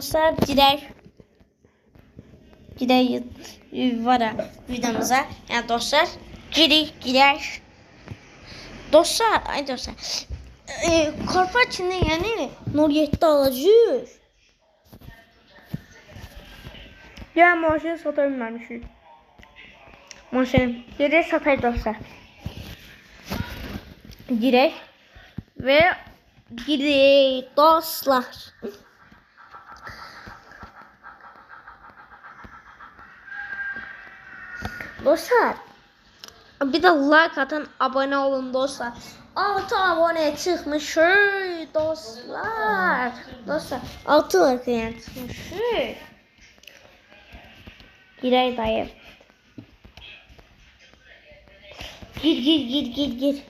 dostlar, girək var ya videomuza. Yəni dostlar, girək. Dostlar, ay dostlar. Korpa içində yəni 07 alacağıq. Ya maşını sata bilməmişik. Maşını gedək satayıq dostlar. Girək və girək dostlar. Dostlar, bir de like atın, abone olun dostlar. 6 abone çıkmışız dostlar. Dostlar 6 like yani çıkmışız. Girey dayı. Gir.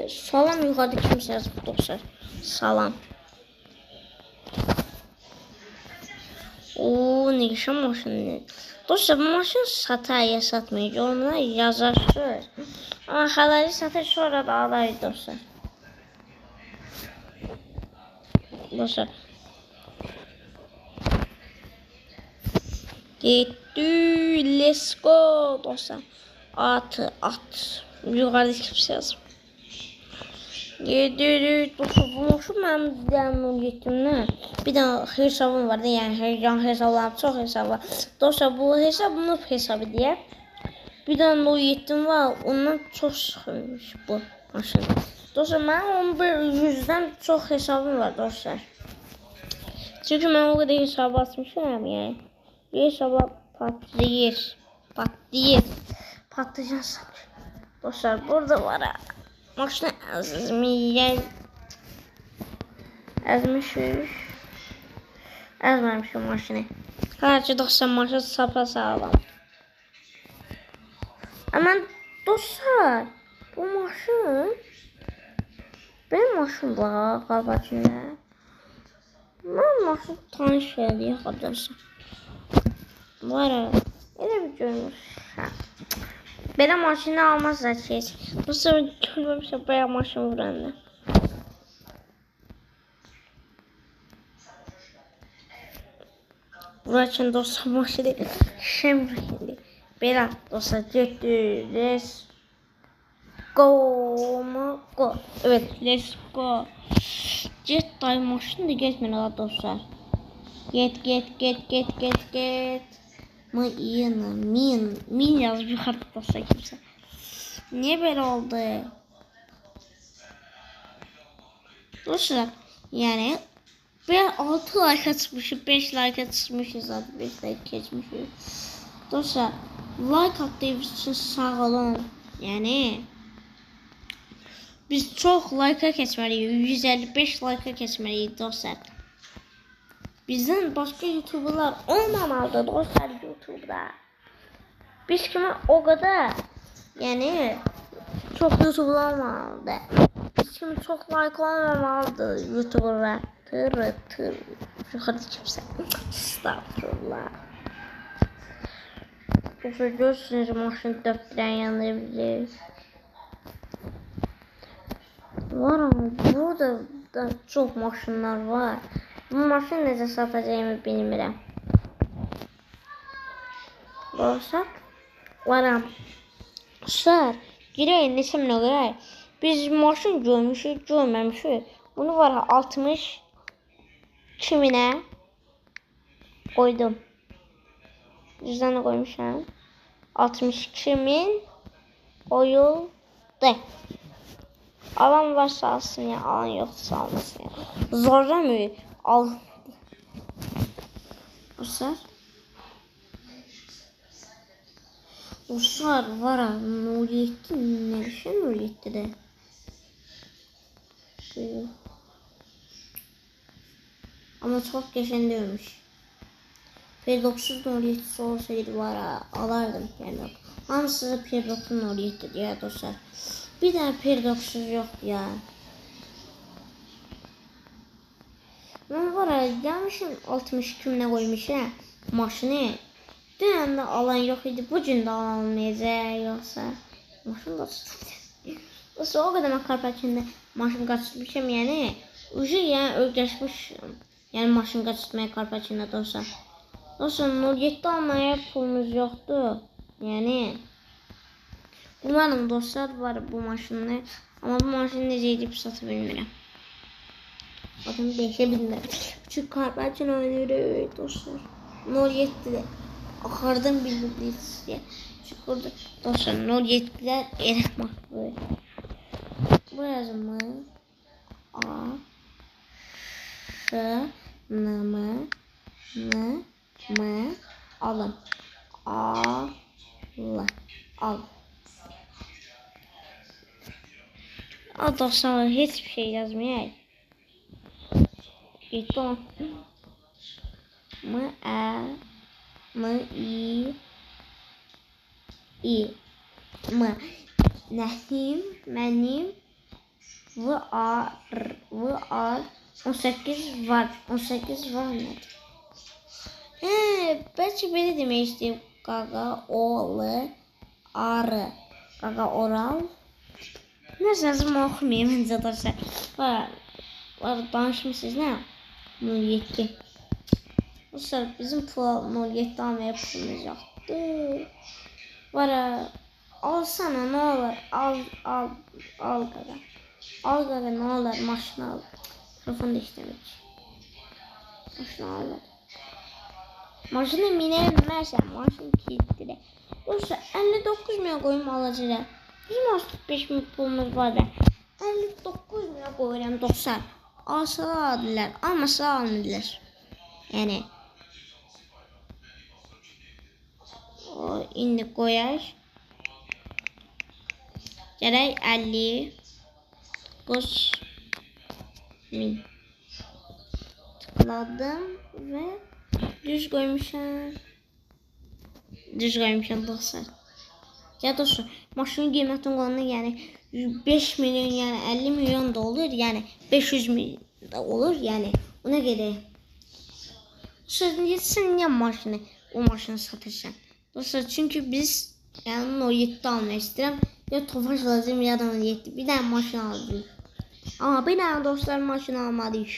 Salam yukarıda kimse yazıp dostlar. Salam. Ne işe maşını. Dostlar bu maşın sataya satmayacaq. Onunla yazarsınız. Ama halari satır sonra da alayız dostlar. Dostlar. Gitti. Let's go dostlar. At. Yukarıda kimse yazıb. Gidirik dostlar. Bu maşın mənim dəmin getdimdən. Bir de hesabım vardı. Yani hesablarım çok hesab var. Dostlar bu hesab noob hesabı diye. Bir de o yetim var. Ondan çok sıkılmış bu maşın. Dostlar benim 1100'den çok hesabım var dostlar. Çünkü ben o kadar hesabı atmışım yani. Bir hesaba patlayacak sanki. Dostlar burada var ha. Maşını ezmemişim maşını. Karşı dostlar maşın sapasağlam. Ama dostlar bu maşın benim maşın var qalba içində. Ben maşın tanış eləyək dostlar. Var ya elə bir görmüş. Belə maşını almazlar ki. Dostlar görməmişəm belə maşın vuranda. Burası dostlar maşını şimdi. Belə dostlar getdik. Let's go. Evet let's go. Get dayı maşını da getmir dostlar. Get. Min yazıb yuxarıda dostlar kimsə. Niye böyle oldu? Dostlar yani ben 6 like atmışım, 5 like atmışız zaten 5 like geçmişiz. Dostlar like attığınız için sağ olun. Yani biz çok like'a keçmeliyiz. 155 like'a keçmeliyiz dostlar. Bizden başka YouTuber'lar olmamalıdır dostlar YouTube'da. Biz kimi o kadar yani çok YouTube'lar olmamalıdır. Biz kimi çok like olmamalıdır YouTuber'lar. Tır. Yukarıda kimse. Estağfurullah. Dostlar görürsünüz maşın 4 liraya yanlayabilir. Var ama burada da çok maşınlar var. Bu maşını necə satacağımı bilmirəm. Dostlar varam. Dostlar girək neçəminə görək. Biz maşın görməmişik. Bunu var 60 kiminə koydum. Cüzdanı koymuşam. 62.000 koyuldu. Alan varsa alsın ya, alan yoksa almasın ya. Zorlamıyor. Al. Dostlar var ha. Nuriyetti ne bir şey Nuriyetti de. Ama çok geçen dövmüş. P9 Nuriyetti olsaydı var ha. Alardım yani. Hamısı P9 Nuriyetti diye dostlar. Bir daha P9 yok ya. Ben var ya yanlışım 62 minə koymuşam maşını. Dünən də alan yok idi. Bugün de alan olmayacaq yoksa. Maşın kaçırdı. O kadar ben karpatçında maşın kaçırmışım yani. Ucu yani öldürmüşüm. Yani maşın qaçırtmaya Carpaccio dostlar. Dostlar 07 almaya pulumuz yoktu. Yani umarım dostlar var bu maşını. Ama bu maşını necə edib satı bilmirəm. Bakın değişebilirler. Çünkü Carpaccio oynuyor dostlar. 07'de. Akardan bildirdiniz diye. Çünkü burada dostlar 07'ler erek makbul. Bu yazımı A Ş N M N M alın. A L al. Al dostlar hiçbir şey yazmayayım. Gitti o. M E M I I M Nehim Menim var 18 var 18 var nedir? Belki böyle demek isteyeyim. Gaga oğlu arı Gaga oral. Neyse yazımı okumayayım bence dostlar. Var danışmışsınız ne? 07. Dostlar bizim pul 07 almaya pulumuz yoktu. Var alsana ne olur al gaga. Al gaga ne olur maşını al. Mikrofonu da istemek. Maşını al. Maşını minelmezsen maşını kilitli. Dostlar 59 milyon koyum alacağım. Bizim 65 milyon pulumuz var da 59 milyon koyuram dostlar. Alsalar aldılar, almasalar almadılar. Yani o indi koyar. Gerek 59 min. Tıkladım ve düz koymuşam. Düz koymuşam dostlar. Ya dostlar maşının qiymətin qanunu yani 5 milyon yani 50 milyon da olur yani 500 milyon da olur yani ona göre. Dostlar sen niye maşını o maşını satırsan? Dostlar çünkü biz yani o 7 almak istedim ya Tofaş lazım ya da 7 bir tane maşın aldım. Ama bir tane dostlar maşın almadık.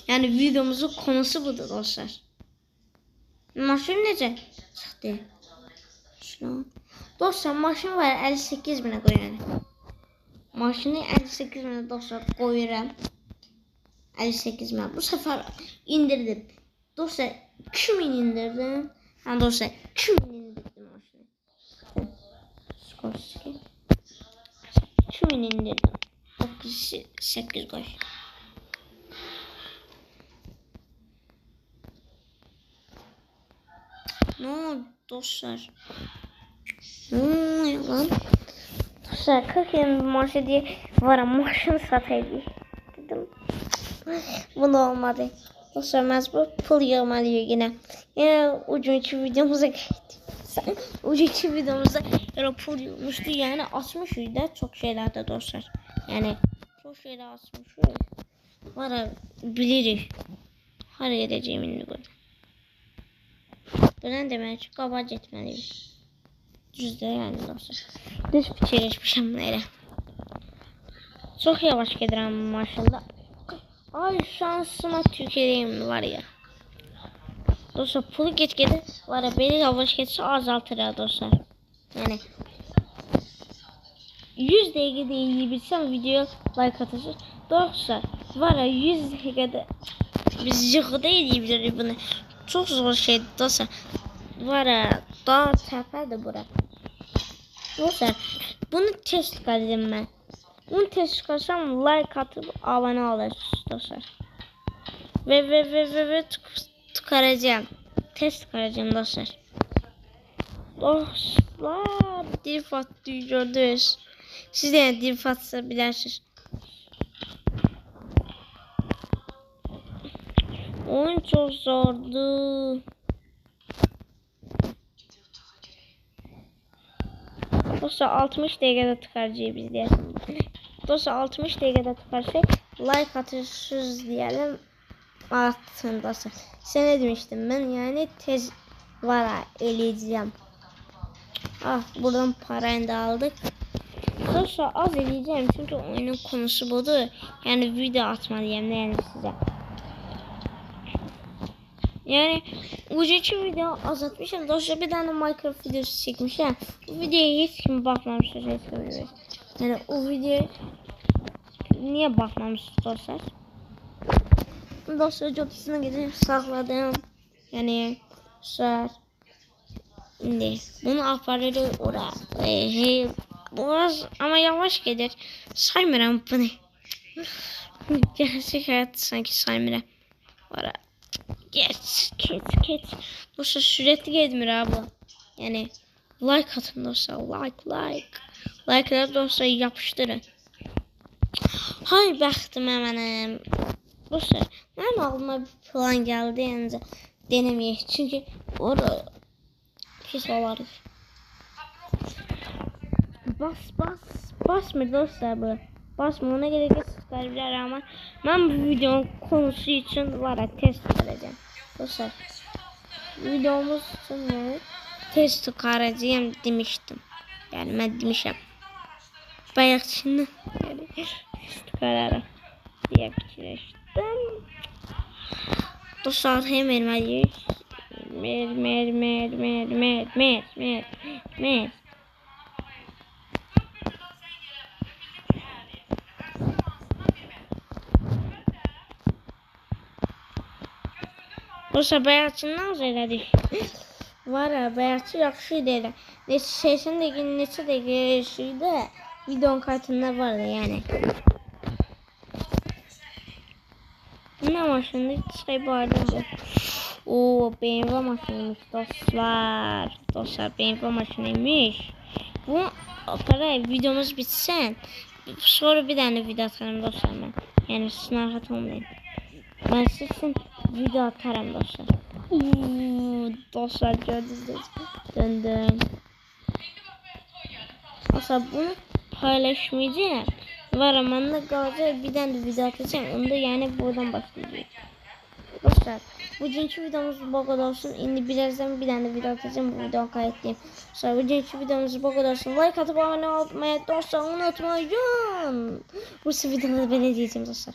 Yani videomuzun konusu budur dostlar. Maşın necə çıxdı? Şuna. Dostlar maşın var 58 bine koyuyorum. Maşını 58 bine dostlar koyuyorum. 58 bine. Bu sefer indirdim. Dostlar 2000 indirdim. Yani dostlar 2000 indirdim maşını. Skorsky. 2000 indirdim. 8 koy. Ne oldu dostlar? Lan. Dostlar 40 yılın maaşı diye var ama maşını sataydı. Dedim. Bu da olmadı. Dostlar mecbur pul yığmalıyıq yine. Yine ucuncu videomuza geçtik. Ucuncu videomuzda yine pul yığmıştı. Yani açmışız da çok şeylerde dostlar. Yani çok şeyler açmışız. Var ya bilirik. Haraya edeceğim indi bunu. Buradan demek ki qabac etməliyim. Düzdür yani dostlar. Düz fikirləşmişəm elə. Çox yavaş gedirəm maşallah. Ay şansıma tüküreyim var ya. Dostlar pulu geç gelir. Var ya belə yavaş geçsə azaltır ya dostlar. Yani 100 dəqiqə deyiyi bilsəm videoya like atırsınız. Dostlar var ya 100 dəqiqədə biz yığıda edebilirik bunu. Çok zor şey dostlar. Var ya daha təpədir bura. Dostlar bunu test çıkaracağım ben. Bunu test çıkarsam like atıp abone olursunuz dostlar. Ve çıkaracağım. Test çıkaracağım dostlar. Dostlar dilfat gördünüz. Siz de dilfatsa bilirsiniz. Oyun çok zordu. Dostlar 60 dakikada tıkarcıyı biz diyelim. Dostlar 60 dakikada tıkarsak like atırsınız diyelim. Atın dostlar. Sen ne demiştim ben yani tez var eleyeceğim. Ah buradan parayı da aldık. Dostlar az eleyeceğim çünkü oyunun konusu budur. Yani video atmalıyım yani size. Yani ucaki video azaltmışım. Dostlar bir tane Minecraft videosu çekmişim. Bu videoya hiç kim bakmamıştır. Yani o videoya niye bakmamıştır dostlar? Dostlar codasına gidip sakladım. Yani dostlar. Şimdi bunu aparları oraya. Biraz ama yavaş gelir. Saymıram bunu. Gerçek hayat sanki saymıram. Var. Geç. Dostlar sürekli gelmir abi. Yani like atın dostlar. Like. Like'ları dostlar yapıştırın. Hay bəxtim mənim. Dostlar, mənim ağlıma bir plan geldi yani denemeyek. Çünkü orada pis olarıq. Basmır dostlar bu. Basmır, ona gerek yok subscribe'ler ama ben bu videonun konusu için var ya test vereceğim. Dostlar, videomuz için ne? Test çıkaracağım demiştim. Yani ben demişim. Bayağı şimdi yani test çıkararım diye fikirleştim. Dostlar hemen vermeliyiz. Mer. Dostlar bayaqçından söylədik. Var ya bayaqçı yaxşı idi. Neçə 80 dəqiqə neçə dəqiqə şeydə videonun kartında vardı yani. Ne maşındı şey vardı bu. Oo BMW maşınıymış dostlar. Dostlar BMW maşınıymış. Bu para videomuz bitsin. Sonra bir tane video atarım dostlar ben. Yani siz narahat olmayın. Ben sizin video atarım dostlar. Dostlar gördünüz. Döndüm. Dostlar bunu paylaşmayacağım. Var ama da kalacak bir tane video atacağım. Onu da yani buradan başlayacağım. Dostlar bugünkü videomuz bu kadar olsun. Şimdi birazdan bir tane video atacağım. Bu videoyu kayıtlayayım. Sonra bugünkü videomuz bu kadar olsun. Like atıp abone olmayı dostlar unutmayın. Bu videoda böyle diyeceğim dostlar.